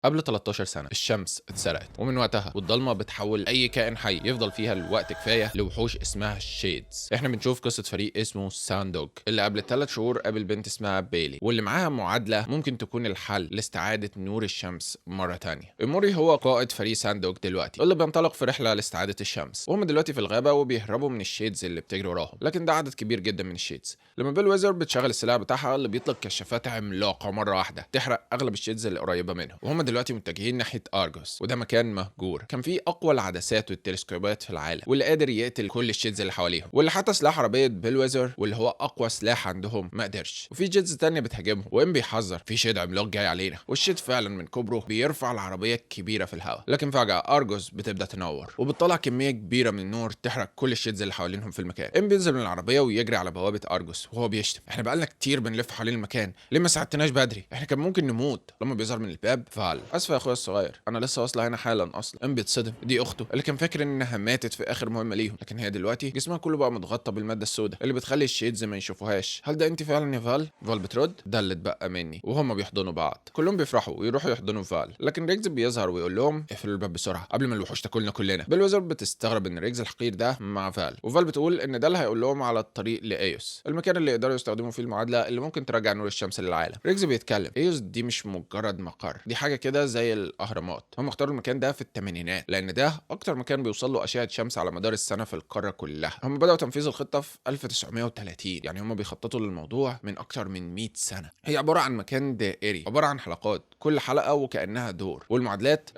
قبل 13 سنة الشمس اتسرقت، ومن وقتها والضلمة بتحول أي كائن حي يفضل فيها لوقت كفاية لوحوش اسمها الشيدز. احنا بنشوف قصة فريق اسمه ساندوج اللي قبل 3 شهور قابل بنت اسمها بيلي، واللي معاها معادلة ممكن تكون الحل لاستعادة نور الشمس مرة تانية. إيموري هو قائد فريق ساندوج دلوقتي اللي بينطلق في رحلة لاستعادة الشمس، وهم دلوقتي في الغابة وبيهربوا من الشيدز اللي بتجري وراهم، لكن ده عدد كبير جدا من الشيدز. لما بيل ويزر بتشغل السلاح بتاعها اللي بيطلق كشافات عملاقة مرة واحدة تحرق أغلب الشيدز اللي قريبة منهم، وهم دلوقتي متجهين ناحية أرجوس، وده مكان مهجور كان فيه أقوى العدسات والتلسكوبات في العالم، واللي قادر يقتل كل الشيدز اللي حواليهم، واللي حتى سلاح عربية بيل ويزر واللي هو أقوى سلاح عندهم ما قدرش. وفي جيتس تانية بتهاجمهم، وإم بيحذر في شيد عملاق جاي علينا، والشيد فعلا من كبره بيرفع العربية الكبيرة في الهواء، لكن فجأة أرجوس بتبدأ تنور وبتطلع كمية كبيرة من النور تحرق كل الشيدز اللي حوالينهم في المكان. إم بينزل من العربية ويجري على بوابة أرجوس وهو بيشتم: احنا بقالنا كتير بنلف حوالين المكان، ليه ما ساعدتناش بدري؟ احنا كان ممكن نموت. لما بيظهر من الباب فعل: اسف يا اخويا الصغير، انا لسه واصله هنا حالا. اصلا ام بيتصدم، دي اخته اللي كان فاكر انها ماتت في اخر مهمه ليهم، لكن هي دلوقتي جسمها كله بقى متغطى بالماده السوداء اللي بتخلي الشيدز ما يشوفوهاش. هل ده انت فعلا يا فال؟ فال بترد: ده اللي اتبقى مني. وهم بيحضنوا بعض، كلهم بيفرحوا ويروحوا يحضنوا فال، لكن ريجز بيظهر ويقول لهم: اقفلوا الباب بسرعه قبل ما الوحوش تاكلنا كلنا. بيل ويزر بتستغرب ان ريجز الحقير ده مع فال، وفال بتقول ان ده اللي هيقول لهم على الطريق لايوس، المكان اللي يقدروا يستخدموا فيه المعادله اللي ممكن ترجع نور الشمس للعالم. ريجز بيتكلم: ايوس دي مش مجرد مقر، دي حاجه كده زي الاهرامات. هم اختاروا المكان ده في الثمانينات لان ده اكتر مكان بيوصل له اشعه شمس على مدار السنه في القاره كلها. هم بداوا تنفيذ الخطه في 1930، يعني هم بيخططوا للموضوع من اكتر من 100 سنه. هي عباره عن مكان دائري، عباره عن حلقات كل حلقه وكانها دور، والمعادلات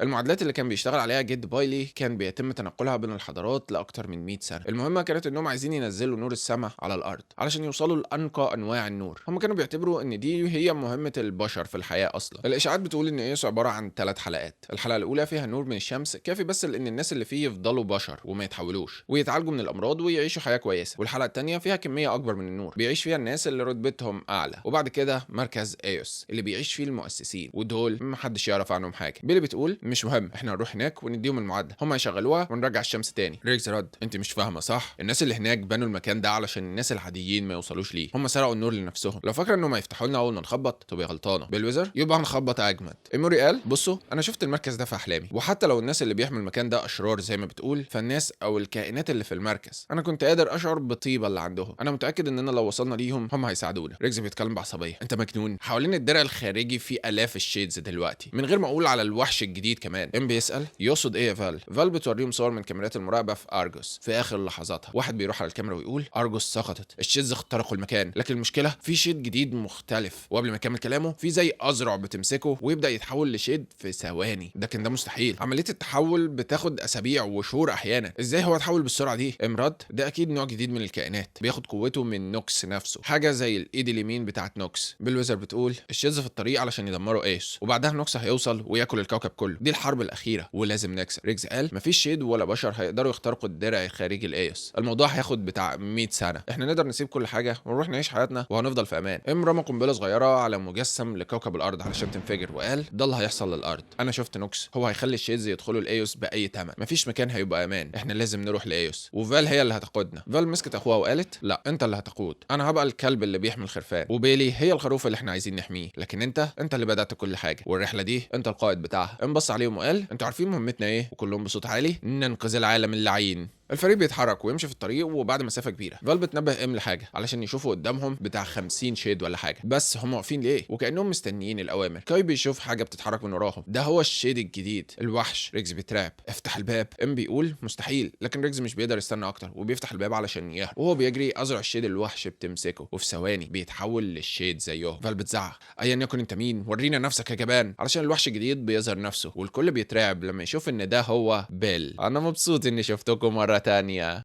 اللي كان بيشتغل عليها جد بايلي كان بيتم تنقلها بين الحضارات لاكتر من 100 سنه. المهمه كانت انهم عايزين ينزلوا نور السماء على الارض علشان يوصلوا لانقى انواع النور. هم كانوا بيعتبروا ان دي هي مهمه البشر في الحياه اصلا. الاشاعات بتقول ان ايسو عباره عن 3 حلقات. الحلقه الاولى فيها نور من الشمس كافي بس لان الناس اللي فيه يفضلوا بشر وما يتحولوش ويتعالجوا من الامراض ويعيشوا حياه كويسه. والحلقه الثانيه فيها كميه اكبر من النور بيعيش فيها الناس اللي رتبتهم اعلى. وبعد كده مركز ايوس اللي بيعيش فيه المؤسسين، ودول محدش يعرف عنهم حاجه. بيلي بتقول: مش مهم، احنا هنروح هناك ونديهم المعادله، هم يشغلوها ونرجع الشمس تاني. ريكس رد: انت مش فاهمه صح، الناس اللي هناك بنوا المكان ده علشان الناس العاديين ما يوصلوش ليه، هم سرقوا النور لنفسهم. لو فاكره انهم هيفتحوا لنا اول ما نخبط تبقى غلطانه. بالويزر: يبقى هنخبط اجمد. ايموري قال: بصوا انا شفت المركز ده في احلامي، وحتى لو الناس اللي بيحموا المكان ده اشرار زي ما بتقول، فالناس او الكائنات اللي في المركز انا كنت قادر اشعر بالطيبه اللي عندهم. انا متاكد اننا لو وصلنا ليهم هم هيساعدونا. ريكس بيتكلم بعصبيه: انت مجنون، حوالين الدرع الخارجي في الاف الشيدز دلوقتي، من غير ما اقول على الوحش الجديد كمان. ام بيسال: يقصد ايه يا فال؟ فال بتوريهم صور من كاميرات المراقبه في ارجوس في اخر لحظاتها. واحد بيروح على الكاميرا ويقول: ارجوس سقطت، الشيدز اخترقوا المكان، لكن المشكله في شيد جديد مختلف. وقبل ما يكمل كلامه في زي اذرع بتمسكه ويبدا يتحول لشيد في ثواني. لكن ده مستحيل، عمليه التحول بتاخد اسابيع وشهور احيانا. ازاي هو اتحول بالسرعه دي؟ امراد: ده اكيد نوع جديد من الكائنات بياخد قوته من نوكس نفسه، حاجه زي الايد اليمين بتاعت نوكس. بالويزر بتقول: الشيدز في الطريق علشان يدمروا ايس، وبعدها نوكس هيوصل وياكل الكوكب كله، دي الحرب الاخيره ولازم نكسب. ريكس قال: مفيش شيد ولا بشر هيقدروا يخترقوا الدرع الخارجي الايس، الموضوع هياخد بتاع 100 سنه، احنا نقدر نسيب كل حاجه ونروح نعيش حياتنا وهنفضل في امان. ام رمى قنبله صغيره على مجسم لكوكب الارض علشان تنفجر، وقال: ده اللي هيحصل للارض، انا شفت نوكس، هو هيخلي الشيدز يدخلوا الايوس باي ثمن، مفيش مكان هيبقى امان، احنا لازم نروح لايوس، وفال هي اللي هتقودنا. فال مسكت اخوها وقالت: لا انت اللي هتقود، انا هبقى الكلب اللي بيحمي الخرفان، وبيلي هي الخروف اللي احنا عايزين نحميه، لكن انت اللي بدات كل حاجه، والرحله دي انت القائد بتاعها. ام بص عليهم وقال: انتوا عارفين مهمتنا ايه؟ وكلهم بصوت عالي: ننقذ العالم اللعين. الفريق بيتحرك ويمشي في الطريق، وبعد مسافه كبيره فال بتنبه ام لحاجه علشان يشوفوا قدامهم بتاع 50 شيد ولا حاجه، بس هم واقفين ليه وكانهم مستنيين الاوامر. كاي بيشوف حاجه بتتحرك من وراهم، ده هو الشيد الجديد الوحش. ريكس بيترعب: افتح الباب. ام بيقول: مستحيل، لكن ريكس مش بيقدر يستنى اكتر وبيفتح الباب علشان يهرب، وهو بيجري ازرع الشيد الوحش بتمسكه، وفي ثواني بيتحول للشيد زيهم. فال بتزعق: ايا يكن انت مين، ورينا نفسك يا جبان، علشان الوحش الجديد بيظهر نفسه، والكل بيترعب لما يشوف ان ده هو بيل. انا مبسوط اني شفتكم مره تانية.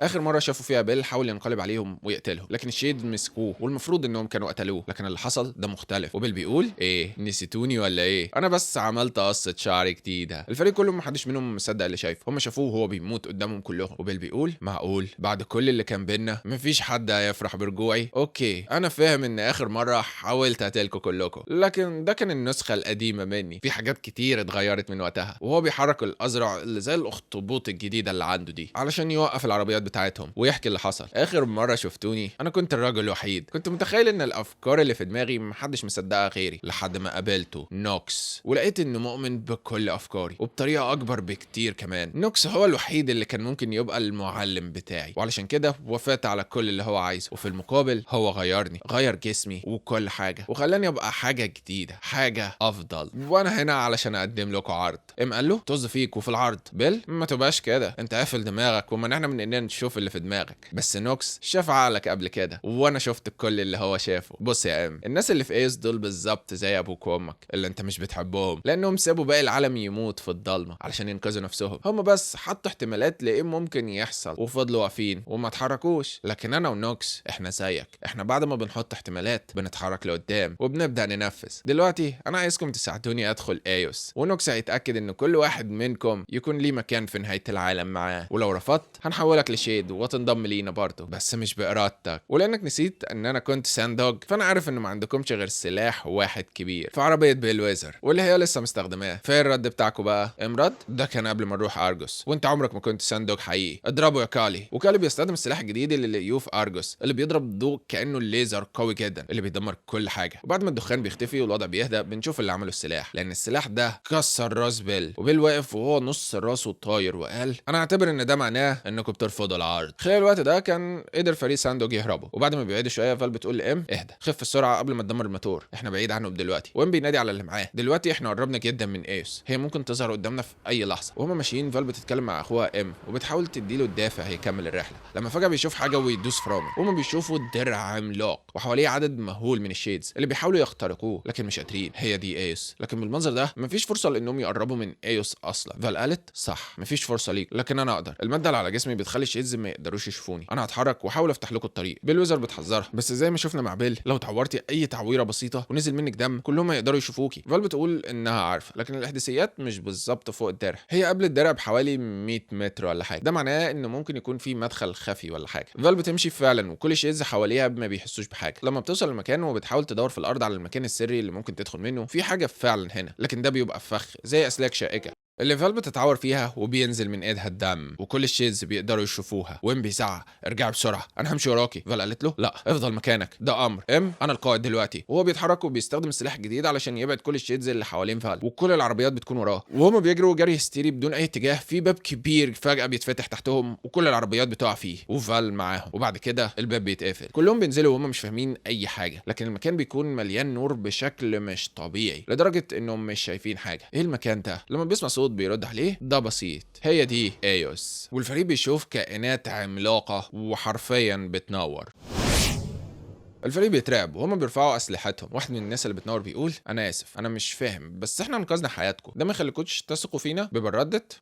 اخر مره شافوا فيها بيل حاول ينقلب عليهم ويقتلهم، لكن الشيد مسكوه والمفروض انهم كانوا قتلوه، لكن اللي حصل ده مختلف. وبيل بيقول: ايه، نسيتوني ولا ايه؟ انا بس عملت قصه شعر جديده. الفريق كله محدش منهم مصدق اللي شايفه، هم شافوه وهو بيموت قدامهم كلهم. وبيل بيقول: معقول بعد كل اللي كان بينا مفيش حد هيفرح برجوعي؟ اوكي انا فاهم ان اخر مره حاولت اقتلكم كلكم، لكن ده كان النسخه القديمه مني، في حاجات كتير اتغيرت من وقتها. وهو بيحرك الازرع اللي زي الاخطبوط الجديده اللي عنده دي علشان يوقف العربيات بتاعتهم ويحكي اللي حصل. اخر مره شفتوني انا كنت الراجل الوحيد، كنت متخيل ان الافكار اللي في دماغي محدش مصدقها غيري، لحد ما قابلته نوكس ولقيت انه مؤمن بكل افكاري وبطريقه اكبر بكتير كمان. نوكس هو الوحيد اللي كان ممكن يبقى المعلم بتاعي، وعلشان كده وافقت على كل اللي هو عايزه، وفي المقابل هو غيرني، غير جسمي وكل حاجه وخلاني ابقى حاجه جديده، حاجه افضل. وانا هنا علشان اقدم لكم عرض. قال له طز فيك وفي العرض بيل ما تبقاش كده، انت قافل دماغك ومنعنا من اننا نشوف اللي في دماغك. بس نوكس شاف عقلك قبل كده وانا شفت كل اللي هو شافه. بص يا الناس اللي في ايس دول بالظبط زي ابوك وامك اللي انت مش بتحبهم، لانهم سابوا باقي العالم يموت في الضلمه علشان ينقذوا نفسهم. هم بس حطوا احتمالات لايه ممكن يحصل وفضلوا واقفين وما اتحركوش. لكن انا ونوكس احنا زيك، احنا بعد ما بنحط احتمالات بنتحرك لقدام وبنبدا ننفذ. دلوقتي انا عايزكم تساعدوني ادخل ايوس، ونوكس هيتاكد ان كل واحد منكم يكون ليه مكان في نهايه العالم معاه، ولو رفضت هنحولك لشيد وتنضم لينا برضه بس مش بارادتك. ولانك نسيت ان انا كنت ساندوج فانا عارف ان ما عندكمش غير سلاح واحد كبير في عربيه بيل ويزر واللي هي لسه مستخدماه. فين الرد بتاعكم بقى؟ امرد ده كان قبل ما نروح ارجوس، وانت عمرك ما كنت ساندوج حقيقي. اضربه يا كالي. وكالي بيستخدم السلاح الجديد اللي لقيوه في ارجوس اللي بيضرب ضوء كانه الليزر قوي جدا اللي بيدمر كل حاجه. وبعد ما الدخان بيختفي والوضع بيهدى بنشوف اللي عمله السلاح، لان السلاح ده كسر راس بيل، وبيل واقف وهو نص راسه طاير وقال انا اعتبر ان ده معناه انكم بترفضوا العرض. خلال الوقت ده كان قدر فريق ساندوج يهربوا، وبعد ما بيبعدوا شويه فال بتقول لام اهدى، خف السرعه قبل ما تدمر الموتور، احنا بعيد عنهم دلوقتي. وام بينادي على اللي معاه دلوقتي احنا قربنا جدا من ايوس، هي ممكن تظهر قدامنا في اي لحظه. وهما ماشيين فال بتتكلم مع اخوها ام وبتحاول تديله الدافع يكمل الرحله، لما فجاه بيشوف حاجه ويدوس فرامل. وهما بيشوفوا درع عملاق وحواليه عدد مهول من الشيدز اللي بيحاولوا يخترقوه لكن مش قادرين. هي دي ايوس، لكن بالمنظر ده مفيش فرصه لانهم يقربوا من ايوس اصلا. فال قالت صح مفيش فرصه ليك، لكن انا اقدر، الماده اللي على جسمي بتخلي الشيدز ما يقدروش يشوفوني، انا هتحرك واحاول افتح لكم الطريق. بيل ويزر بتحذرها بس زي ما شفنا مع بيل لو اتعورتي اي تعويره بسيطه ونزل منك دم كلهم هيقدروا يشوفوكي. فال بتقول انها عارفه، لكن الاحداثيات مش بالظبط فوق الدرع، هي قبل الدرع بحوالي 100 متر ولا حاجه، ده معناه انه ممكن يكون في مدخل خفي ولا حاجه. فال بتمشي فعلا وكل الشيدز حواليها ما بيحسوش بحاجه. لما بتوصل المكان وبتحاول تدور في الارض على المكان السري اللي ممكن تدخل منه، في حاجه فعلا هنا، لكن ده بيبقى فخ زي اسلاك شائكه اللي فال بتتعور فيها وبينزل من ايدها الدم وكل الشيدز بيقدروا يشوفوها. وين بيزعق ارجع بسرعه انا همشي وراكي. فال قالت له لا افضل مكانك ده امر. انا القائد دلوقتي. وهو بيتحرك وبيستخدم السلاح الجديد علشان يبعد كل الشيدز اللي حوالين فال، وكل العربيات بتكون وراه وهما بيجروا جري هستيري بدون اي اتجاه. في باب كبير فجاه بيتفتح تحتهم وكل العربيات بتقع فيه وفال معاهم، وبعد كده الباب بيتقفل. كلهم بينزلوا وهم مش فاهمين اي حاجه، لكن المكان بيكون مليان نور بشكل مش طبيعي لدرجه انهم مش شايفين حاجه. ايه المكان ده؟ لما بيسمع صوت بيرد عليه ده بسيط، هي دي ايوس. والفريق بيشوف كائنات عملاقه وحرفيا بتنور. الفريق بيترعب وهم بيرفعوا اسلحتهم. واحد من الناس اللي بتنور بيقول انا اسف انا مش فاهم بس احنا انقذنا حياتكم، ده ما يخليكوش تثقوا فينا؟ بيبر ردت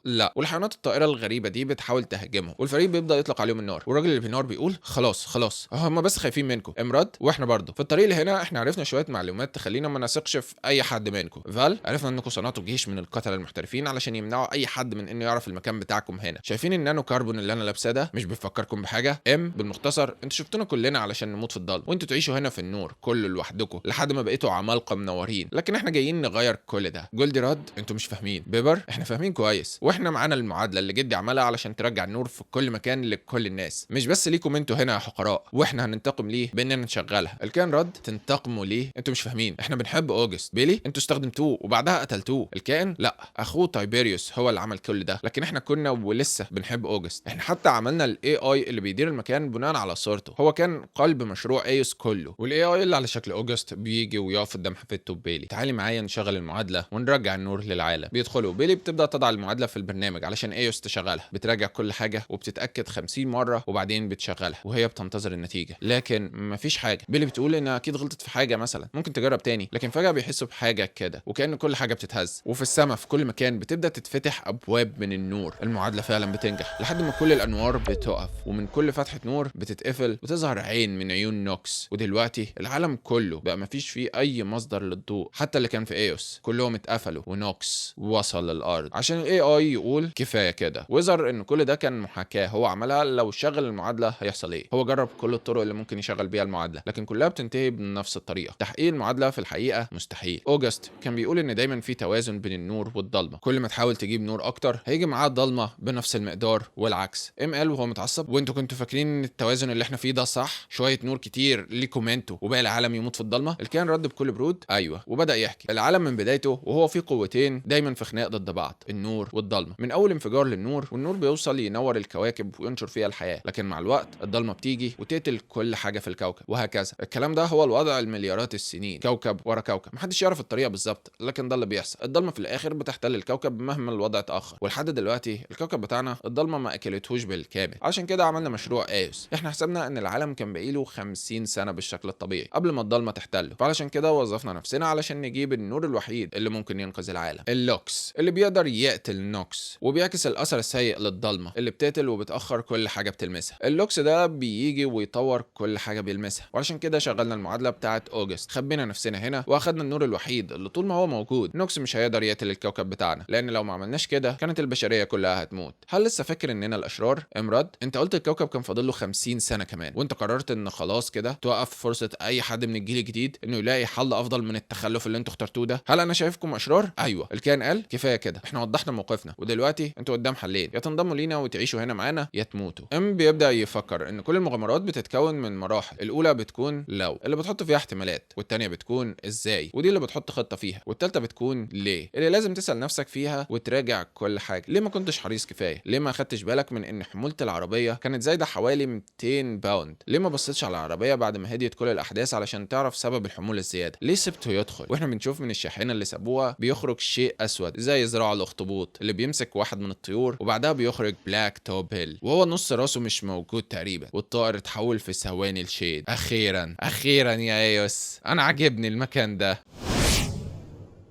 لا. والحيوانات الطائره الغريبه دي بتحاول تهاجمهم والفريق بيبدا يطلق عليهم النار. والراجل اللي بينور بيقول خلاص هم بس خايفين منكم. امرد واحنا برضه في الطريق اللي هنا احنا عرفنا شويه معلومات تخلينا ما نثقش في اي حد منكم. فال عرفنا انكم صنعتوا جيش من القتله المحترفين علشان يمنعوا اي حد من انه يعرف المكان بتاعكم هنا. شايفين النانو كربون اللي انا لابساه ده مش بيفكركم بحاجه؟ بالمختصر انتوا شفتونا كلنا علشان نموت في الضلمه وانتوا تعيشوا هنا في النور كله لوحدكم لحد ما بقيتوا عمالقه منورين، لكن احنا جايين نغير كل ده. جولدي رد انتوا مش فاهمين. بيبر احنا فاهمين كويس واحنا معانا المعادله اللي جدي عملها علشان ترجع النور في كل مكان لكل الناس، مش بس ليكم انتوا هنا يا حقراء، واحنا هننتقم ليه باننا نشغلها. الكائن رد تنتقموا ليه؟ انتوا مش فاهمين احنا بنحب اوجست. بيلي انتوا استخدمتوه وبعدها قتلتوه. الكائن لا اخوه تايبيريوس هو اللي عمل كل ده، لكن احنا كنا ولسه بنحب اوجست. احنا حتى عملنا الاي اي اللي بيدير المكان بناء على صورته، هو كان قلب مشروع ايوس كله. والاي اي اللي على شكل اوجست بيجي ويقف قدام حفيدته بيلي. تعالي معايا نشغل المعادله ونرجع النور للعالم. بيدخلوا بيلي بتبدا تضع المعادله في البرنامج علشان ايوس تشغلها، بتراجع كل حاجه وبتتاكد 50 مره وبعدين بتشغلها وهي بتنتظر النتيجه، لكن مفيش حاجه. بيلي بتقول انها اكيد غلطت في حاجه مثلا ممكن تجرب تاني، لكن فجاه بيحسوا بحاجه كده وكأن كل حاجه بتتهز، وفي السماء في كل مكان بتبدا تتفتح ابواب من النور. المعادله فعلا بتنجح لحد ما كل الانوار بتقف ومن كل فتحه نور بتتقفل بتظهر عين من عيون نوكس، ودلوقتي العالم كله بقى مفيش فيه اي مصدر للضوء، حتى اللي كان في ايوس كلهم اتقفلوا ونوكس وصل للارض عشان الاي اي يقول كفايه كده. ويظهر ان كل ده كان محاكاه هو عملها لو شغل المعادله هيحصل ايه. هو جرب كل الطرق اللي ممكن يشغل بيها المعادله لكن كلها بتنتهي بنفس الطريقه. تحقيق المعادله في الحقيقه مستحيل. اوجست كان بيقول ان دايما في توازن بين النور والضلمه، كل ما تحاول تجيب نور اكتر هيجي معاه ضلمه بنفس المقدار والعكس. قال وهو متعصب وانتوا كنتوا فاكرين ان التوازن اللي احنا فيه ده صح؟ شويه نور كتير ليكم انتوا وباقي العالم يموت في الضلمه. الكائن رد بكل برود ايوه، وبدا يحكي العالم من بدايته وهو في قوتين دايما في خناق ضد بعض، النور والضلمه. من اول انفجار للنور، والنور بيوصل ينور الكواكب وينشر فيها الحياه، لكن مع الوقت الضلمه بتيجي وتقتل كل حاجه في الكوكب، وهكذا. الكلام ده هو الوضع المليارات السنين، كوكب ورا كوكب. محدش يعرف الطريقه بالظبط لكن ده اللي بيحصل. الضلمه في الاخر بتحتل الكوكب مهما الوضع اتاخر، ولحد دلوقتي الكوكب بتاعنا الضلمه ما اكلتهوش بالكامل. عشان كده عملنا مشروع ايوس. احنا حسبنا ان العالم كان بقيله 50 سنه بالشكل الطبيعي قبل ما الضلمه تحتله، فعلشان كده وظفنا نفسنا علشان نجيب النور الوحيد اللي ممكن ينقذ العالم، اللوكس، اللي بيقدر يقتل نوكس وبيعكس الاثر السيء للضلمه اللي بتقتل وبتاخر كل حاجه بتلمسها. اللوكس ده بيجي ويطور كل حاجه بيلمسها، وعشان كده شغلنا المعادله بتاعه اوجست. خبينا نفسنا هنا واخدنا النور الوحيد اللي طول ما هو موجود نوكس مش هيقدر يقتل الكوكب بتاعنا، لان لو ما عملناش كده كانت البشريه كلها هتموت. هل لسه فاكر اننا الاشرار؟ امرد، انت قلت الكوكب كان فاضل له 50 سنه كمان، وانت قررت ان خلاص كده توقف فرصه اي حد من الجيل الجديد انه يلاقي حل افضل من التخلف اللي انتوا اخترتوه ده. هل انا شايفكم اشرار؟ ايوه. الكائن قال كفايه كده، احنا وضحنا موقفنا ودلوقتي انتوا قدام حلين، يا تنضموا لينا وتعيشوا هنا معانا يا تموتوا. بيبدا يفكر ان كل المغامرات بتتكون من مراحل. الاولى بتكون لو، اللي بتحط فيها احتمالات، والتانيه بتكون ازاي، ودي اللي بتحط خطه فيها، والتالته بتكون ليه، اللي لازم تسال نفسك فيها وتراجع كل حاجه. ليه ما كنتش حريص كفايه؟ ليه ما خدتش بالك من ان حموله العربيه كانت زايده حوالي 200 باوند؟ ليه ما بصيتش على العربيه بعد ما هديت كل الاحداث علشان تعرف سبب الحموله الزياده؟ ليه سبته يدخل واحنا بنشوف من الشاحنه اللي سابوها بيخرج شيء اسود زي ذراع الاخطبوط اللي بيمسك واحد من الطيور، وبعدها بيخرج بلاك توب هيل وهو نص راسه مش موجود تقريبا، والطائر اتحول في ثواني لشيد. اخيرا يا ايوس، انا عاجبني المكان ده.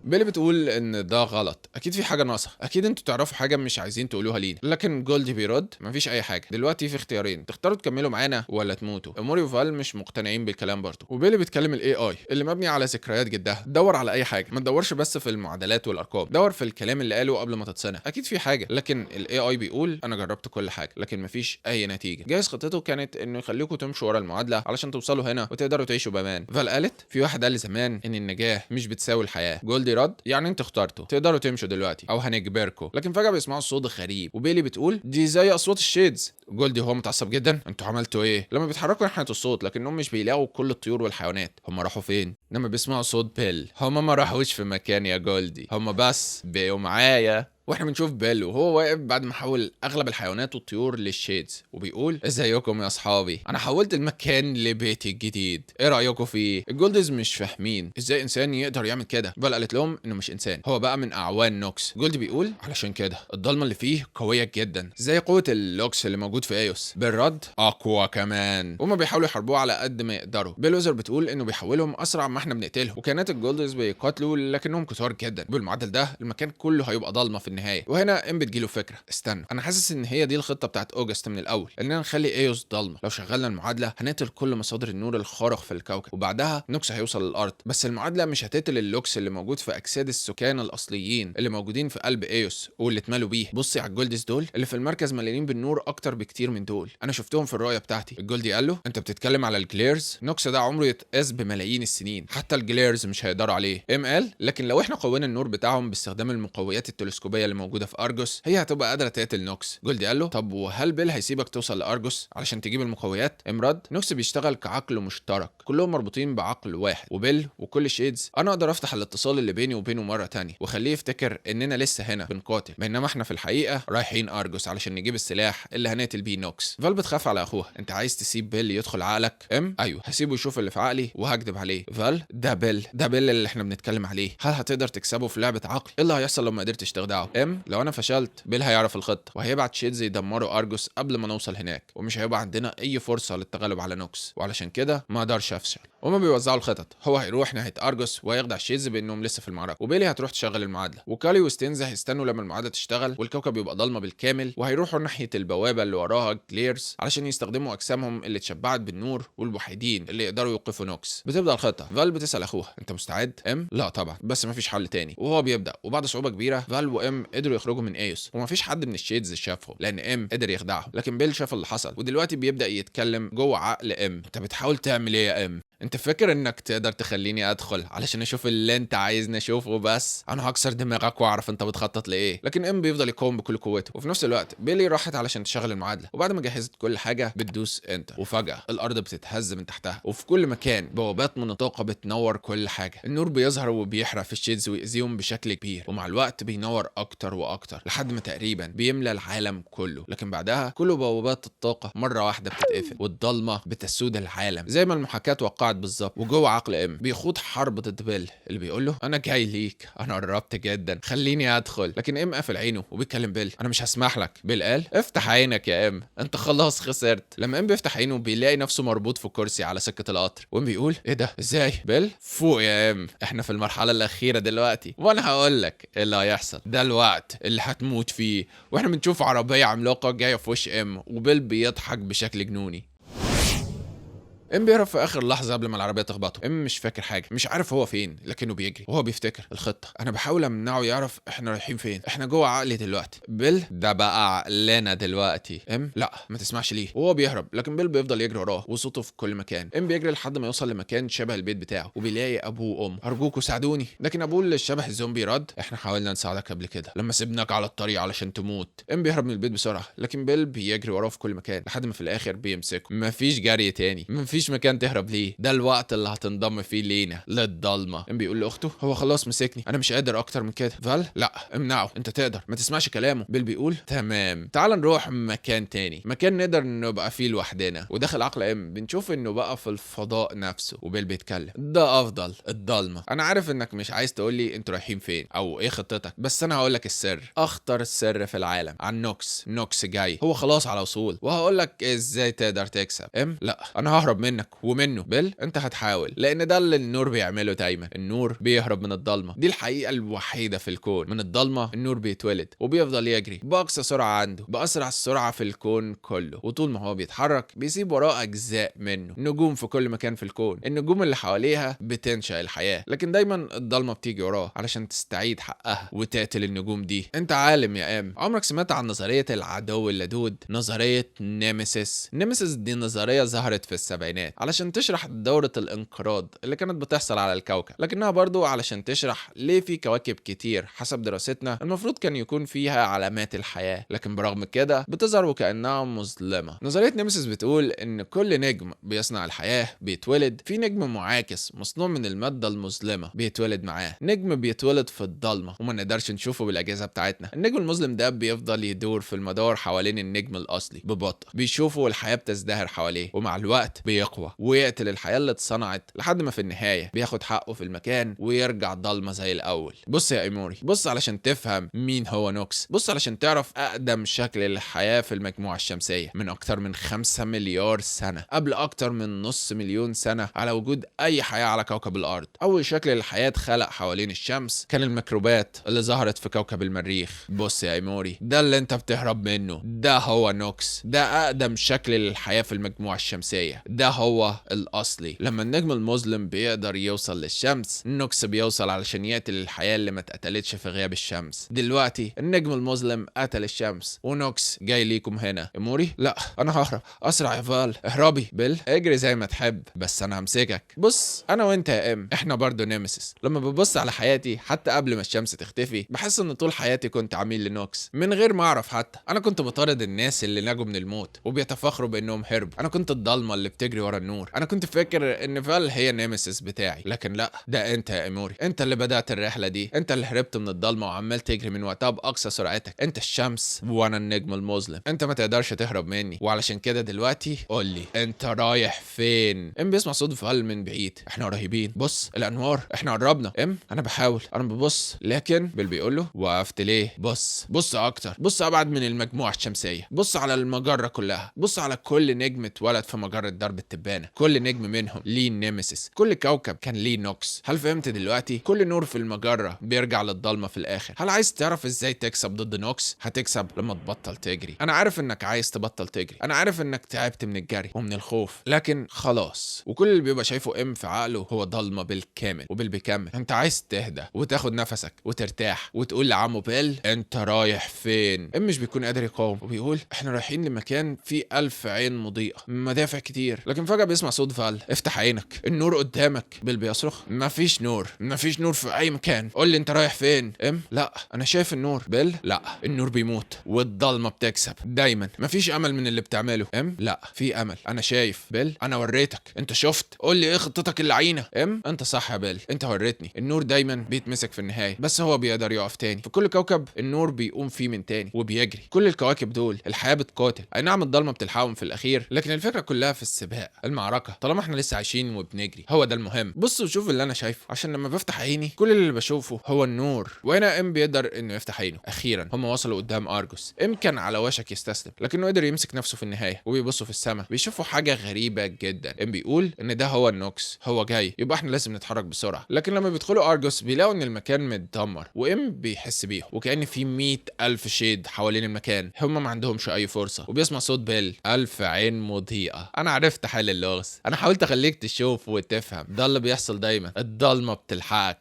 بيلي بتقول ان ده غلط، اكيد في حاجه ناقصه، اكيد انتوا تعرفوا حاجه مش عايزين تقولوها لينا. لكن جولدي بيرد مفيش اي حاجه، دلوقتي في اختيارين، تختاروا تكملوا معانا ولا تموتوا. اموري وفال مش مقتنعين بالكلام برضه. وبيلي بيتكلم الاي اي اللي مبني على ذكريات جدها. دور على اي حاجه، ما تدورش بس في المعادلات والارقام، دور في الكلام اللي قاله قبل ما تتصنع، اكيد في حاجه. لكن الاي اي بيقول انا جربت كل حاجه لكن مفيش اي نتيجه. جايز خطته كانت انه يخليكم تمشوا ورا المعادله علشان توصلوا هنا وتقدروا تعيشوا بامان. فال قالت في واحد قال زمان ان النجاه مش بتساوي الحياه. جولدي رد يعني انت اخترتوا، تقدروا تمشوا دلوقتي او هنجبركم. لكن فجاه بيسمعوا صوت غريب، وبيلي بتقول دي زي اصوات الشيدز. جولدي هو متعصب جدا، انتوا عملتوا ايه؟ لما بيتحركوا ناحيه الصوت لكنهم مش بيلاقوا كل الطيور والحيوانات، هم راحوا فين؟ لما بيسمعوا صوت بيل، هم ما راحوش في مكان يا جولدي، هم بس بقوا معايا. واحنا بنشوف بيل وهو واقف بعد ما حول اغلب الحيوانات والطيور للشيدز وبيقول ازيكم يا اصحابي، انا حولت المكان لبيتي الجديد، ايه رايكم فيه؟ الجولدز مش فاهمين ازاي انسان يقدر يعمل كده. بل قالت لهم انه مش انسان، هو بقى من اعوان نوكس. جولدي بيقول علشان كده الضلمه اللي فيه قويه جدا زي قوه اللوكس اللي موجود في ايوس، بالرد اقوى كمان. هما بيحاولوا يحاربوه على قد ما يقدروا. بيلوزر بتقول انه بيحولهم اسرع ما احنا بنقتلهم، وكانت الجولدز بيقاتلوا لكنهم كتار جدا. بالمعدل ده المكان كله هيبقى ضلمه في النهايه. وهنا بتجيله فكره، استنى، انا حاسس ان هي دي الخطه بتاعت اوجست من الاول، اننا نخلي ايوس ضلمه. لو شغلنا المعادله هنقتل كل مصادر النور الخارق في الكوكب، وبعدها نوكس هيوصل للارض. بس المعادله مش هتقتل اللوكس اللي موجود في اجساد السكان الاصليين اللي موجودين في قلب ايوس واللي اتملوا بيه. بصي على الجولدز دول اللي في المركز مليانين بالنور اكتر بكتير من دول، انا شفتهم في الرؤيه بتاعتي. الجولدي قال له انت بتتكلم على الجليرز؟ نوكس ده عمره يتقاس بملايين السنين، حتى الجليرز مش هيقدروا عليه. قال لكن لو احنا قوينا النور بتاعهم باستخدام المقويات التلسكوبيه اللي موجوده في ارجوس هي هتبقى قادره تقتل نوكس. جولدي قال له طب وهل بيل هيسيبك توصل لارجوس علشان تجيب المقويات؟ امرد نوكس بيشتغل كعقل مشترك، كلهم مربوطين بعقل واحد، وبيل وكل شيدز انا اقدر افتح الاتصال اللي بيني وبينه مره تانية واخليه يفتكر اننا لسه هنا بنقاتل، بينما احنا في الحقيقه رايحين ارجوس علشان نجيب السلاح اللي هنقتل بيه نوكس. فال بتخاف على اخوها، انت عايز تسيب بيل يدخل عقلك؟ ايوه هسيبه يشوف اللي في عقلي وهكدب عليه. فال ده بيل اللي احنا بنتكلم عليه، هل هتقدر تكسبه في لعبه عقل؟ ايه اللي هيحصل لو ما قدرتش تخدعه؟ لو انا فشلت بيل هيعرف الخطه وهيبعت شيدز يدمروا ارجوس قبل ما نوصل هناك، ومش هيبقى عندنا اي فرصه للتغلب على نوكس، وعلشان كده ما اقدرش افشل. هما بيوزعوا الخطط، هو هيروح ناحيه ارجوس وهيخدع شيدز بانهم لسه في المعركه، وبيلي هتروح تشغل المعادله، وكالي وستينز هيستنوا لما المعادله تشتغل والكوكب يبقى ضلمه بالكامل، وهيروحوا ناحيه البوابه اللي وراها كليرز علشان يستخدموا اجسامهم اللي اتشبعت بالنور والوحيدين اللي يقدروا يوقفوا نوكس. بتبدا الخطه، فال بتسال اخوها انت مستعد؟ لا طبعا، بس مفيش حل تاني، وهو بيبدا. وبعد صعوبه كبيره فال وام قدروا يخرجوا من ايوس، ومفيش حد من الشيدز شافهم لان ام قدر يخدعهم، لكن بيل شاف اللي حصل، ودلوقتي بيبدا يتكلم جوه عقل ام. انت بتحاول تعمل ايه يا ام؟ انت فاكر انك تقدر تخليني ادخل علشان اشوف اللي انت عايزني اشوفه؟ بس انا هكسر دماغك واعرف انت بتخطط لايه. لكن ام بيفضل يقاوم بكل قوته، وفي نفس الوقت بيلي راحت علشان تشغل المعادله، وبعد ما جهزت كل حاجه بتدوس انتر، وفجاه الارض بتتهز من تحتها، وفي كل مكان بوابات من الطاقه بتنور كل حاجه. النور بيظهر وبيحرق في الشيدز ويأذيهم بشكل كبير، ومع الوقت بينور اكتر واكتر لحد ما تقريبا بيملى العالم كله. لكن بعدها كل بوابات الطاقه مره واحده بتتقفل، والضلمه بتسود العالم زي ما المحاكاه وقعت بالظبط. وجوه عقل ام بيخوض حرب ضد بيل اللي بيقول له انا جاي ليك، انا قربت جدا، خليني ادخل. لكن ام قافل عينه وبيكلم بيل، انا مش هسمح لك. بيل قال افتح عينك يا ام، انت خلاص خسرت. لما ام بيفتح عينه بيلاقي نفسه مربوط في كرسي على سكه القطر، وام بيقول ايه ده ازاي؟ بيل فوق يا ام، احنا في المرحله الاخيره دلوقتي، وانا هقول لك ايه اللي هيحصل. ده الوقت اللي هتموت فيه. واحنا بنشوف عربيه عملاقه جايه في وش ام، وبيل بيضحك بشكل جنوني. ام بيهرب في اخر لحظه قبل ما العربيه تخبطه. ام مش فاكر حاجه، مش عارف هو فين، لكنه بيجري وهو بيفتكر الخطه. انا بحاول امنعه يعرف احنا رايحين فين، احنا جوه عقلي دلوقتي. بيل ده بقى عقلنا دلوقتي. ام لا ما تسمعش ليه، وهو بيهرب، لكن بيل بيفضل يجري وراه وصوته في كل مكان. ام بيجري لحد ما يوصل لمكان شبه البيت بتاعه، وبيلاقي ابوه وامه. ارجوكوا ساعدوني. لكن ابوه اللي شبه الزومبي رد احنا حاولنا نساعدك قبل كده لما سيبناك على الطريق علشان تموت. ام بيهرب من البيت بسرعه، لكن بيل بيجري وراه في كل مكان لحد ما في الاخر بيمسكه. مفيش جري تاني، مفيش مكان تهرب ليه، ده الوقت اللي هتنضم فيه لينا للضلمه. ام بيقول لاخته هو خلاص مسكني، انا مش قادر اكتر من كده. فال لا امنعه، انت تقدر، ما تسمعش كلامه. بيل بيقول تمام، تعال نروح مكان تاني، مكان نقدر نبقى فيه لوحدنا. وداخل عقل ام بنشوف انه بقى في الفضاء نفسه، وبيل بيتكلم ده افضل الضلمه. انا عارف انك مش عايز تقول لي انتوا رايحين فين او ايه خطتك، بس انا هقول لك السر، اخطر السر في العالم عن نوكس. نوكس جاي، هو خلاص على وصول، وهقول لك ازاي تقدر تكسب. ام لا انا ههرب منك ومنه. بيل انت هتحاول، لان ده اللي النور بيعمله دايما، النور بيهرب من الضلمه، دي الحقيقه الوحيده في الكون. من الضلمه النور بيتولد وبيفضل يجري باقصى سرعه عنده، باسرع السرعه في الكون كله، وطول ما هو بيتحرك بيسيب وراه اجزاء منه، نجوم في كل مكان في الكون. النجوم اللي حواليها بتنشأ الحياه، لكن دايما الضلمه بتيجي وراه علشان تستعيد حقها وتقتل النجوم دي. انت عالم يا ام، عمرك سمعت عن نظريه العدو اللدود؟ نظريه نيمسيس. نيمسيس دي نظريه ظهرت في السبعينات علشان تشرح دورة الانقراض اللي كانت بتحصل على الكوكب، لكنها برضو علشان تشرح ليه في كواكب كتير حسب دراستنا المفروض كان يكون فيها علامات الحياة، لكن برغم كده بتظهر وكأنها مظلمة. نظرية نيمسيس بتقول ان كل نجم بيصنع الحياة بيتولد في نجم معاكس مصنوع من المادة المظلمة بيتولد معاه. نجم بيتولد في الضلمة وما نقدرش نشوفه بالأجهزة بتاعتنا. النجم المظلم ده بيفضل يدور في المدار حوالين النجم الأصلي ببطء، بيشوفه والحياة بتزدهر حواليه، ومع الوقت بيقوى ويقتل الحياة اللي اتصنعت لحد ما في النهاية بياخد حقه في المكان ويرجع ضلمة زي الأول. بص يا ايموري، بص علشان تفهم مين هو نوكس، بص علشان تعرف أقدم شكل للحياة في المجموعة الشمسية من أكتر من 5 مليار سنة، قبل أكتر من نص مليون سنة على وجود أي حياة على كوكب الأرض. أول شكل للحياة اتخلق حوالين الشمس كان الميكروبات اللي ظهرت في كوكب المريخ. بص يا ايموري، ده اللي انت بتهرب منه، ده هو نوكس، ده أقدم شكل للحياة في المجموعة الشمسية، ده هو الأصلي. لما النجم المظلم بيقدر يوصل للشمس، نوكس بيوصل علشان يقتل الحياة اللي ما اتقتلتش في غياب الشمس. دلوقتي النجم المظلم قتل الشمس ونوكس جاي ليكم هنا. اموري لا انا ههرب، اسرع يا فال، اهربي. بيل اجري زي ما تحب بس انا همسكك. بص انا وانت يا ام احنا برضو نيمسيس. لما ببص على حياتي حتى قبل ما الشمس تختفي بحس ان طول حياتي كنت عميل لنوكس من غير ما اعرف حتى. انا كنت بطارد الناس اللي نجوا من الموت وبيتفاخروا بانهم هربوا، انا كنت الضلمه اللي بتجري بتجري ورا النور. انا كنت فاكر ان فال هي نيمسيس بتاعي، لكن لا، ده انت يا ايموري، انت اللي بدأت الرحلة دي، انت اللي هربت من الضلمة وعمال تجري من وقتها باقصى سرعتك. انت الشمس وانا النجم المظلم، انت ما تقدرش تهرب مني، وعلشان كده دلوقتي قول لي انت رايح فين؟ ام بيسمع صوت فال من بعيد. احنا قريبين، بص الانوار، احنا قربنا. انا بحاول، انا ببص، لكن بيل بيقول له وقفت ليه؟ بص اكتر، بص ابعد من المجموعة الشمسية، بص على المجرة كلها، بص على كل نجم اتولد في مجرة درب التبانة، كل نجم منهم ليه نيمسيس، كل كوكب كان ليه نوكس. هل فهمت دلوقتي؟ كل نور في المجرة بيرجع للضلمة في الاخر. هل عايز تعرف ازاي تكسب ضد نوكس؟ هتكسب لما تبطل تجري. انا عارف انك عايز تبطل تجري، انا عارف انك تعبت من الجري ومن الخوف، لكن خلاص. وكل اللي بيبقى شايفه ام في عقله هو ضلمة بالكامل. وبيل بيكمل، انت عايز تهدى وتاخد نفسك وترتاح وتقول لعمو بيل انت رايح فين. ام مش بيكون قادر يقاوم وبيقول احنا رايحين لمكان فيه 1000 عين مضيئة، مدافع كتير. لكن فجأة بيسمع صوت فال، افتح عينك، النور قدامك. بيل بيصرخ، مفيش نور، مفيش نور في اي مكان، قول لي انت رايح فين. لا انا شايف النور. بيل، لا النور بيموت والضلمة بتكسب دايما، مفيش امل من اللي بتعمله. لا في امل، انا شايف. بيل، انا وريتك، انت شفت، قول لي ايه خطتك اللعينة. انت صح يا بيل، انت وريتني، النور دايما بيتمسك في النهاية، بس هو بيقدر يقف تاني. في كل كوكب النور بيقوم فيه من تاني وبيجري. كل الكواكب دول الحياة بتقاتل، اي نعم الضلمة بتلحقهم في الاخير، لكن الفكرة كلها في السباق، المعركة. طالما احنا لسه عايشين وبنجري هو ده المهم. بص وشوف اللي انا شايفه، عشان لما بفتح عيني كل اللي بشوفه هو النور. وهنا بيقدر انه يفتح عينه. اخيرا هم وصلوا قدام ارجوس. كان على وشك يستسلم، لكنه قدر يمسك نفسه في النهاية. وبيبصوا في السماء بيشوفوا حاجة غريبة جدا. بيقول ان ده هو النوكس، هو جاي، يبقى احنا لازم نتحرك بسرعة. لكن لما بيدخلوا ارجوس بيلاقوا ان المكان متدمر، بيحس بيهم وكأن في 100,000 شيد حوالين المكان. هم ما عندهمش اي فرصة. وبيسمع صوت بيل، 1000 عين مضيئة. انا عرفت حل اللغز، انا حاولت اخليك تشوف وتفهم، ده اللي بيحصل دايما، الضلمة بتلحقك.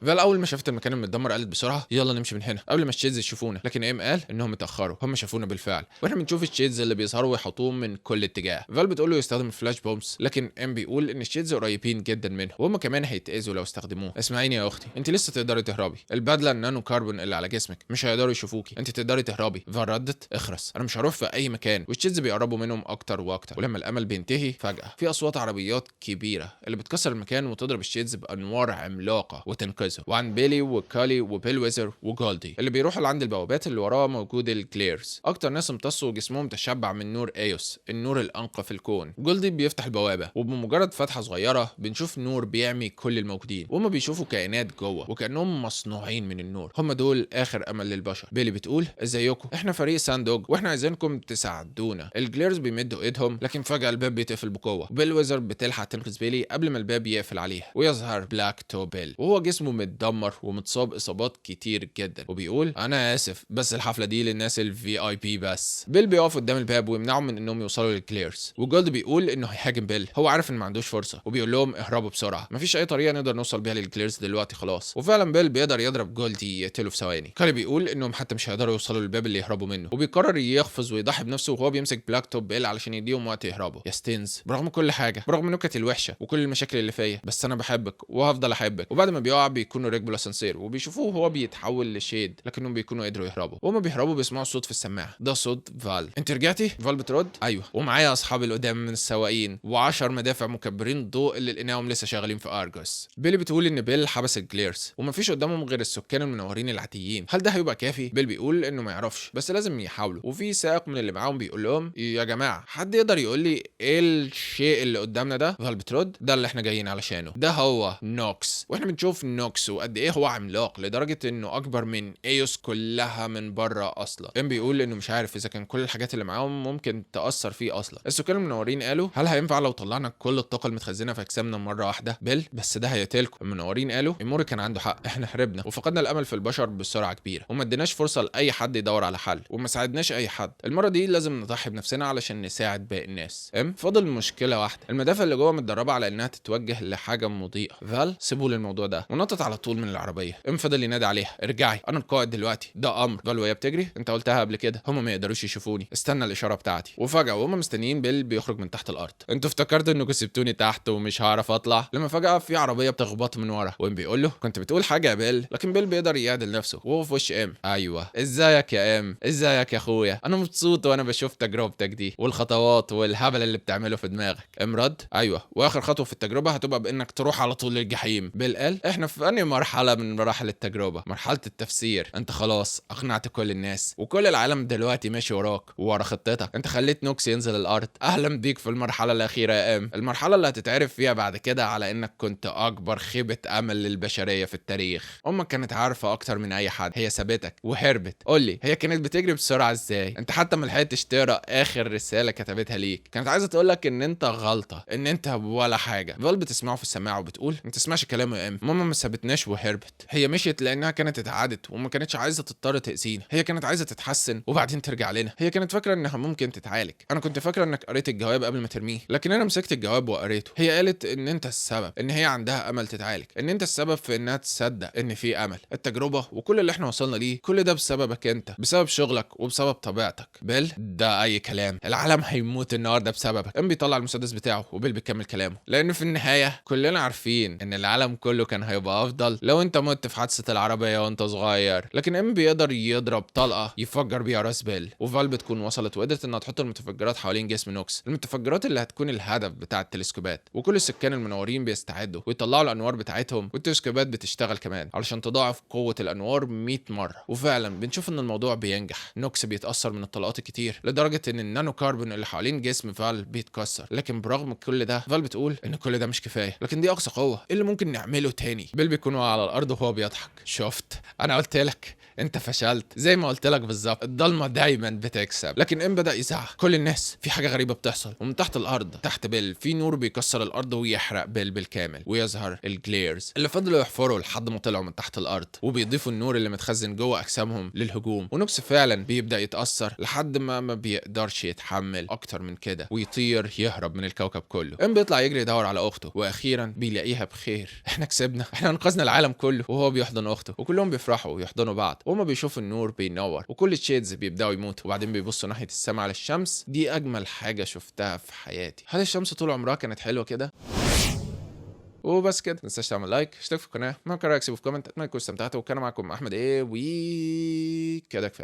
فال اول ما شافت المكان المتدمر قالت بسرعه يلا نمشي من هنا قبل ما الشيدز يشوفونا. لكن قال انهم اتاخروا، هم شافونا بالفعل، واحنا بنشوف الشيدز اللي بيظهروا ويحطوهم من كل اتجاه. فال بتقول له يستخدم الفلاش بومبس، لكن بيقول ان الشيدز قريبين جدا منه وهم كمان هيتاذوا لو استخدموه. اسمعيني يا اختي، انت لسه تقدري تهربي، البدله النانو كاربون اللي على جسمك مش هيقدروا يشوفوكي، انت تقدري تهربي. فال ردت اخرس، انا مش هروح في اي مكان. والشيدز بيقربوا منهم اكتر واكتر، ولما الامل بينتهي فجاه في اصوات عربيات كبيره اللي بتكسر المكان وتضرب الشيدز بانوار عملاقه وتنقذه. وعن بيلي وكالي وبيل ويزر وجولدي اللي بيروحوا لعند البوابات اللي وراها موجود الكليرز، اكتر ناس امتصوا جسمهم تشبع من نور ايوس، النور الانقى في الكون. جولدي بيفتح البوابه وبمجرد فتحه صغيره بنشوف نور بيعمي كل الموجودين، وهم بيشوفوا كائنات جوه وكانهم مصنوعين من النور. هم دول اخر امل للبشر. بيلي بتقول ازيكم، احنا فريق ساندوج واحنا عايزينكم تساعدونا. الكليرز بيمدوا ايدهم، لكن فجاه الباب بيتقفل بقوه. بيل ويزر بتلحق تنقذ بيلي قبل ما الباب يقفل عليها، ويظهر بلاك تو بيل وهو جسمه متدمر ومتصاب اصابات كتير جدا. وبيقول انا اسف بس الحفله دي للناس الفي اي بي بس. بيل بيقف قدام الباب ويمنعهم من انهم يوصلوا للكليرز. وجولد بيقول انه هيهاجم بيل، هو عارف ان ما عندوش فرصه، وبيقول لهم اهربوا بسرعه، مفيش اي طريقه نقدر نوصل بيها للكليرز دلوقتي خلاص. وفعلا بيل بيقدر يضرب جولدي يقتله في ثواني. كاري بيقول انهم حتى مش هيقدروا يوصلوا للباب اللي يهربوا منه، وبيقرر يقفز ويضحي بنفسه وهو بيمسك بلاك توب بيل علشان يديهم وقت يهربوا. يا ستينز، برغم كل حاجه، برغم نكتي الوحشه وكل المشاكل اللي فيا، بس انا بحبك وهفضل احبك. وبعد ما بيقع بيكونوا ركبوا الاسانسير وبيشوفوه وهو بيتحول لشيد، لكنهم بيكونوا قدروا يهربوا. وهم بيهربوا بيسمعوا صوت في السماعه، ده صوت فال. انت رجعتي؟ فال بترد ايوه، ومعايا اصحابي القدام من السواقين و10 مدافع مكبرين ضوء اللي لقيناهم لسه شغالين في ارجوس. بيلي بتقول ان بيل حبس الجليرز ومفيش قدامهم غير السكان المنورين العاديين. هل ده هيبقى كافي؟ بيل بيقول انه ما يعرفش، بس لازم يحاولوا. وفي سائق من اللي معاهم بيقول لهم يا جماعه حد يقدر يقول لي ايه الشيء اللي قدامنا ده؟ فال بترد ده اللي احنا جايين علشانه، ده هو نوكس. واحنا بنشوف نوكس وقد ايه هو عملاق لدرجه انه اكبر من ايوس كلها من بره اصلا. بيقول انه مش عارف اذا كان كل الحاجات اللي معاهم ممكن تاثر فيه اصلا. السكان المنورين قالوا هل هينفع لو طلعنا كل الطاقه المتخزنه في اجسامنا مره واحده؟ بيل بس ده هيقتلكم. المنورين قالوا ايموري كان عنده حق، احنا هربنا وفقدنا الامل في البشر بسرعه كبيره، وما اديناش فرصه لاي حد يدور على حل، وما ساعدناش اي حد. المره دي لازم نضحي بنفسنا علشان نساعد باقي الناس. فاضل مشكله واحده، المدافع اللي جوه متدربه على انها تتوجه لحاجه مضيئه. فال سيبوا للموضوع ده ونطت على طول من العربيه. فضل ينادي عليها ارجعي، انا القائد دلوقتي، ده امر. فال وهي بتجري انت قلتها قبل كده هم ما يقدروش يشوفوني، استنى الاشاره بتاعتي. وفجاه وهم مستنيين بيل بيخرج من تحت الارض. انتوا افتكرتوا انكم سبتوني تحت ومش هعرف اطلع؟ لما فجاه في عربيه بتخبطه من ورا، وام بيقول له كنت بتقول حاجه يا بيل. لكن بيل بيقدر يعدل نفسه وهو في وش ام. ايوه ازيك يا ام، ازيك يا اخويا، انا مبسوط وانا بشوف تجربتك دي والخطوات والهبل اللي بتعمله في دماغك. ام رد ايوه، واخر خطوه في التجربه هتبقى بانك تروح على طول للجحيم. بيل قال احنا في انهي مرحله من مراحل التجربه؟ مرحله التفسير. انت خلاص اقنعت كل الناس وكل العالم دلوقتي ماشي وراك وورا خطتك. انت خليت نوكس ينزل الارض. اهلا بيك في المرحله الاخيره يا ام، المرحله اللي هتتعرف فيها بعد كده على انك كنت اكبر خيبه امل للبشريه في التاريخ. امك كانت عارفه اكتر من اي حد، هي سابتك وهربت. قول لي هي كانت بتجري بسرعه ازاي؟ انت حتى ما لحقتش تقرا اخر رساله كتبتها ليك، كانت عايزه تقول لك ان انت غلطه، ان انت ولا حاجه. فال بتسمعه في السماعه وبتقول ما تسمعش كلامه يا ام، ماما ما سابتناش وهربت، هي مشيت لانها كانت اتعادت وما كانتش عايزه تضطر تاذينا، هي كانت عايزه تتحسن وبعدين ترجع لنا، هي كانت فاكره انها ممكن تتعالج. انا كنت فاكره انك قريت الجواب قبل ما ترميه، لكن انا مسكت الجواب وقريته. هي قالت ان انت السبب، ان هي عندها امل تتعالج، ان انت السبب في انها تصدق ان في امل. التجربه وكل اللي احنا وصلنا ليه كل ده بسببك انت، بسبب شغلك وبسبب طبيعتك. بيل ده اي كلام، العالم هيموت النهارده بسببك. ام بيطلع المسدس بتاعه وبيل بيكمل كلامه، لان في النهايه كلنا عارفين ان العالم كله كان هيبقى افضل لو انت مت في حادثه العربيه وانت صغير. لكن ام بيقدر يضرب طلقه يفجر بيها راس بيل، وفال بتكون وصلت وقدرت انها تحط المتفجرات حوالين جسم نوكس، المتفجرات اللي هتكون الهدف بتاع التلسكوبات. وكل السكان المنورين بيستعدوا ويطلعوا الانوار بتاعتهم، والتلسكوبات بتشتغل كمان علشان تضاعف قوه الانوار 100 مره. وفعلا بنشوف ان الموضوع بينجح، نوكس بيتاثر من الطلقات الكتير لدرجه ان النانو كاربون اللي حوالين جسم فال بيتكسر. لكن برغم كل ده فال بتقول ان كل ده مش كفايه، لكن دي اقصى قوه، ايه اللي ممكن نعمله تاني؟ بيل بيكون على الارض وهو بيضحك. شفت انا قلت لك انت فشلت، زي ما قلت لك بالظبط، الضلمه دايما بتكسب. لكن ام بدا يزعق كل الناس، في حاجه غريبه بتحصل، ومن تحت الارض تحت بيل في نور بيكسر الارض ويحرق بيل بالكامل، ويظهر الجليرز اللي فضلوا يحفروا لحد ما طلعوا من تحت الارض، وبيضيفوا النور اللي متخزن جوه اجسامهم للهجوم. ونوكس فعلا بيبدا يتاثر لحد ما بيقدرش يتحمل اكتر من كده ويطير يهرب من الكوكب كله. ام بيطلع يجري يدور على اخته، واخيرا بيلاقيها بخير. احنا كسبنا، احنا انقذنا العالم كله. وهو بيحضن اخته وكلهم بيفرحوا ويحضنوا بعض، وهما بيشوفوا النور بينور وكل الشيدز بيبداوا يموتوا، وبعدين بيبصوا ناحيه السماء على الشمس. دي اجمل حاجه شفتها في حياتي. هل الشمس طول عمرها كانت حلوه كده؟ وبس كده، متنساش تعمل لايك، اشترك في القناه، ما كان رايك سيبه في كومنت. اتمنى تكونوا استمتعتوا، وكان معاكم احمد وكده كفايه.